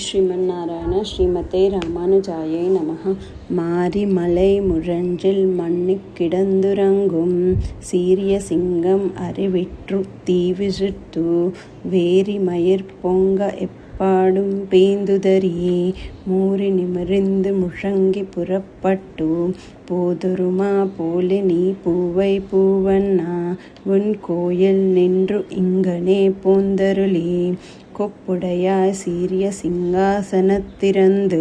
ஸ்ரீமன்னாராயண ஸ்ரீமதே ராமானுஜாயை நமஹ. மாரிமலை முழஞ்சில் மண்ணிக் கிடந்துறங்கும் சீரிய சிங்கம் அறிவிற்று தீவிசித்து வேரி மயிர் பொங்க எப்பாடும் பேந்துதறியே மூரி நிமிர்ந்து முழங்கி புறப்பட்டு போதொருமா போலே நீ பூவை பூவண்ணா உன் கோயில் நின்று இங்கனே போந்தருளே கொப்புடையாய் சீரிய சிங்காசனத்திறந்து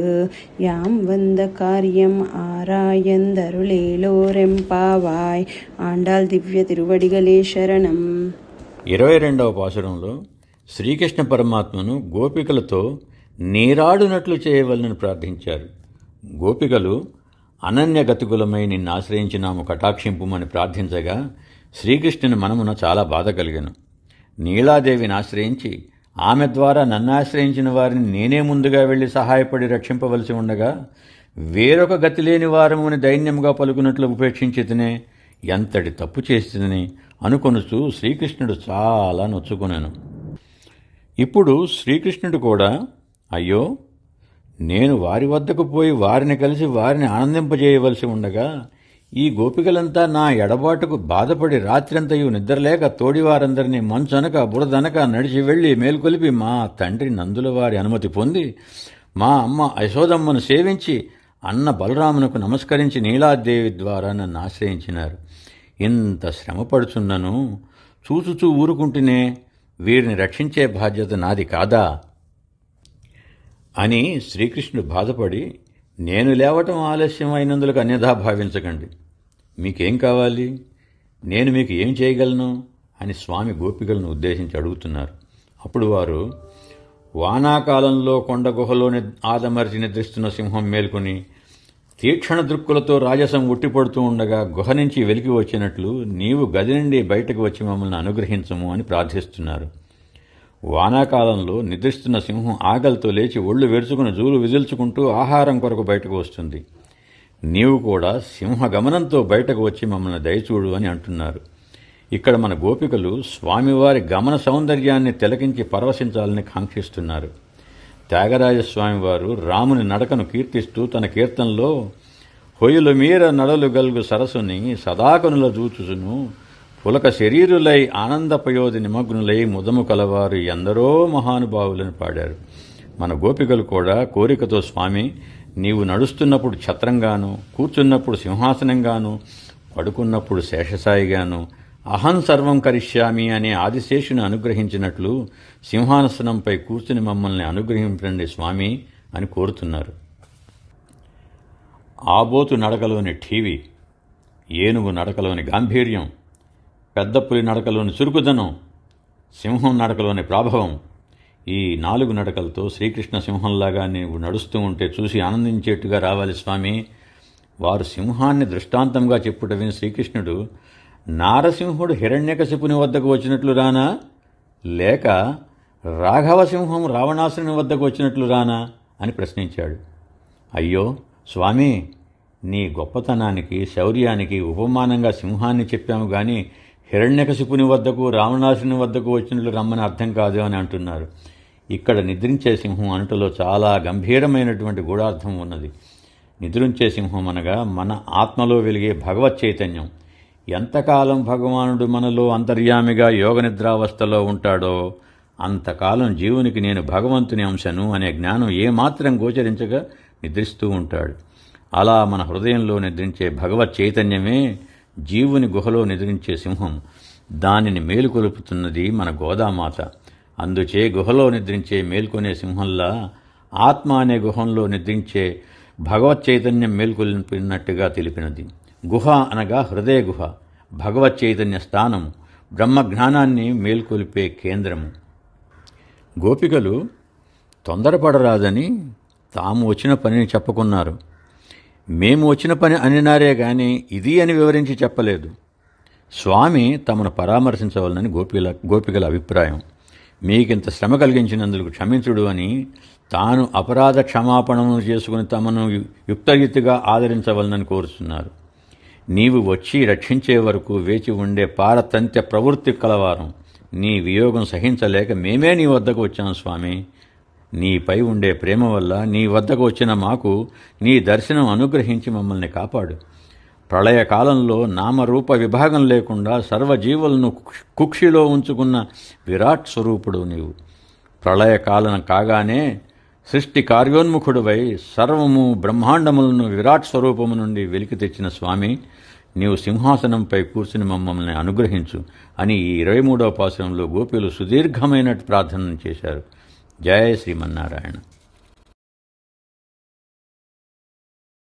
யாம் வந்த காரியம் ஆராயந்தருளேலோரெம்பாவாய். ఆండాళ్ దివ్య తిరువడిగలే శరణం. 22వ పాసురంలో శ్రీకృష్ణ పరమాత్మను గోపికలతో నీరాడునట్లు చేయవలనని ప్రార్థించారు. గోపికలు అనన్యగతికులమై నిన్ను ఆశ్రయించినాము కటాక్షింపుమని ప్రార్థించగా శ్రీకృష్ణుని మనమున చాలా బాధ కలిగెను. నీలాదేవిని ఆశ్రయించి ఆమె ద్వారా నన్ను ఆశ్రయించిన వారిని నేనే ముందుగా వెళ్లి సహాయపడి రక్షింపవలసి ఉండగా వేరొక గతి లేని వారముని దైన్యముగా పలుకున్నట్లు ఉపేక్షించితేనే ఎంతటి తప్పు చేస్తుందని అనుకొనుచూ శ్రీకృష్ణుడు చాలా నొచ్చుకొనెను. ఇప్పుడు శ్రీకృష్ణుడు కూడా అయ్యో నేను వారి వద్దకు పోయి వారిని కలిసి వారిని ఆనందింపజేయవలసి ఉండగా ఈ గోపికలంతా నా ఎడబాటుకు బాధపడి రాత్రంతయు నిద్రలేక తోడివారందరినీ మంచనక బురదనక నడిచి వెళ్లి మేల్కొలిపి మా తండ్రి నందుల వారి అనుమతి పొంది మా అమ్మ యశోదమ్మను సేవించి అన్న బలరామునకు నమస్కరించి నీలాదేవి ద్వారా నన్ను ఆశ్రయించినారు. ఇంత శ్రమపడుచున్నను చూచుచూ ఊరుకుంటూనే వీరిని రక్షించే బాధ్యత నాది కాదా అని శ్రీకృష్ణుడు బాధపడి నేను లేవటం ఆలస్యం అయినందులకు అన్యథా భావించకండి. మీకేం కావాలి, నేను మీకు ఏం చేయగలను అని స్వామి గోపికలను ఉద్దేశించి అడుగుతున్నారు. అప్పుడు వారు వానాకాలంలో కొండ గుహలోని ఆదమరిచి నిద్రిస్తున్న సింహం మేల్కొని తీక్షణ దృక్కులతో రాజసం ఉట్టిపడుతూ ఉండగా గుహ నుంచి వెలికి వచ్చినట్లు నీవు గది నుండి బయటకు వచ్చి మమ్మల్ని అనుగ్రహించము అని ప్రార్థిస్తున్నారు. వానాకాలంలో నిద్రిస్తున్న సింహం ఆకలితో లేచి ఒళ్ళు వెరుచుకుని జూలు విదిల్చుకుంటూ ఆహారం కొరకు బయటకు వస్తుంది. నీవు కూడా సింహ గమనంతో బయటకు వచ్చి మమ్మల్ని దయచూడు అని అంటున్నారు. ఇక్కడ మన గోపికలు స్వామివారి గమన సౌందర్యాన్ని తిలకించి పరవశించాలని కాంక్షిస్తున్నారు. త్యాగరాజస్వామివారు రాముని నడకను కీర్తిస్తూ తన కీర్తనలో హొయ్యుల మీర నడలు గల్గు సరస్సుని సదాకనుల జూచుసును పులక శరీరులై ఆనందపయోధి నిమగ్నులై ముదము కలవారు ఎందరో మహానుభావులను పాడారు. మన గోపికలు కూడా కోరికతో స్వామి నీవు నడుస్తున్నప్పుడు ఛత్రంగాను, కూర్చున్నప్పుడు సింహాసనంగాను, పడుకున్నప్పుడు శేషసాయిగాను, అహం సర్వం కరిష్యామి అనే ఆదిశేషుని అనుగ్రహించినట్లు సింహాసనంపై కూర్చుని మమ్మల్ని అనుగ్రహించండి స్వామి అని కోరుతున్నారు. ఆబోతు నడకలోని ఠీవి, ఏనుగు నడకలోని గాంభీర్యం, పెద్ద పులి నడకలోని చురుకుదనం, సింహం నడకలోని ప్రాభవం, ఈ 4 నడకలతో శ్రీకృష్ణ సింహంలాగా నీవు నడుస్తూ ఉంటే చూసి ఆనందించేట్టుగా రావాలి స్వామి. వారు సింహాన్ని దృష్టాంతంగా చెప్పుట విని శ్రీకృష్ణుడు నారసింహుడు హిరణ్యకశిపుని వద్దకు వచ్చినట్లు రానా, లేక రాఘవసింహం రావణాసుని వద్దకు వచ్చినట్లు రానా అని ప్రశ్నించాడు. అయ్యో స్వామి, నీ గొప్పతనానికి శౌర్యానికి ఉపమానంగా సింహాన్ని చెప్పాము గాని హిరణ్యకశిపుని వద్దకు రావణాసుని వద్దకు వచ్చినట్లు రమ్మని అర్థం కాదు అని అంటున్నారు. ఇక్కడ నిద్రించే సింహం అనుటలో చాలా గంభీరమైనటువంటి గూఢార్థం ఉన్నది. నిద్రించే సింహం అనగా మన ఆత్మలో వెలిగే భగవత్ చైతన్యం. ఎంతకాలం భగవానుడు మనలో అంతర్యామిగా యోగ నిద్రావస్థలో ఉంటాడో అంతకాలం జీవునికి నేను భగవంతుని అంశను అనే జ్ఞానం ఏమాత్రం గోచరించగా నిద్రిస్తూ ఉంటాడు. అలా మన హృదయంలో నిద్రించే భగవత్ చైతన్యమే జీవుని గుహలో నిద్రించే సింహం. దానిని మేలుకొలుపుతున్నది మన గోదామాత. అందుచే గుహలో నిద్రించే మేల్కొనే సింహంలా ఆత్మ అనే గుహంలో నిద్రించే భగవత్ చైతన్యం మేల్కొల్పినట్టుగా తెలిపినది. గుహ అనగా హృదయ గుహ, భగవత్ చైతన్య స్థానం, బ్రహ్మజ్ఞానాన్ని మేల్కొలిపే కేంద్రము. గోపికలు తొందరపడరాదని తాము వచ్చిన పనిని చెప్పుకున్నారు. మేము వచ్చిన పని అనినారే గాని ఇది అని వివరించి చెప్పలేదు. స్వామి తమను పరామర్శించవలనని గోపికల అభిప్రాయం. మీకింత శ్రమ కలిగించినందుకు క్షమించుడు అని తాను అపరాధ క్షమాపణను చేసుకుని తమను యుక్తయుక్తిగా ఆదరించవలనని కోరుతున్నారు. నీవు వచ్చి రక్షించే వరకు వేచి ఉండే పారతంత్య ప్రవృత్తి కలవారం. నీ వియోగం సహించలేక మేమే నీ వద్దకు వచ్చాం స్వామి నీపై ఉండే ప్రేమ వల్ల నీ వద్దకు వచ్చిన మాకు నీ దర్శనం అనుగ్రహించి మమ్మల్ని కాపాడు. ప్రళయకాలంలో నామరూప విభాగం లేకుండా సర్వజీవులను కుక్షిలో ఉంచుకున్న విరాట్ స్వరూపుడు నీవు. ప్రళయకాలం కాగానే సృష్టి కార్యోన్ముఖుడువై సర్వము బ్రహ్మాండములను విరాట్ స్వరూపము నుండి వెలికి తెచ్చిన స్వామి, నీవు సింహాసనంపై కూర్చుని మమ్మల్ని అనుగ్రహించు అని ఈ 23వ పాసురంలో గోపిలు సుదీర్ఘమైన ప్రార్థన చేశారు. జయ శ్రీమన్నారాయణ.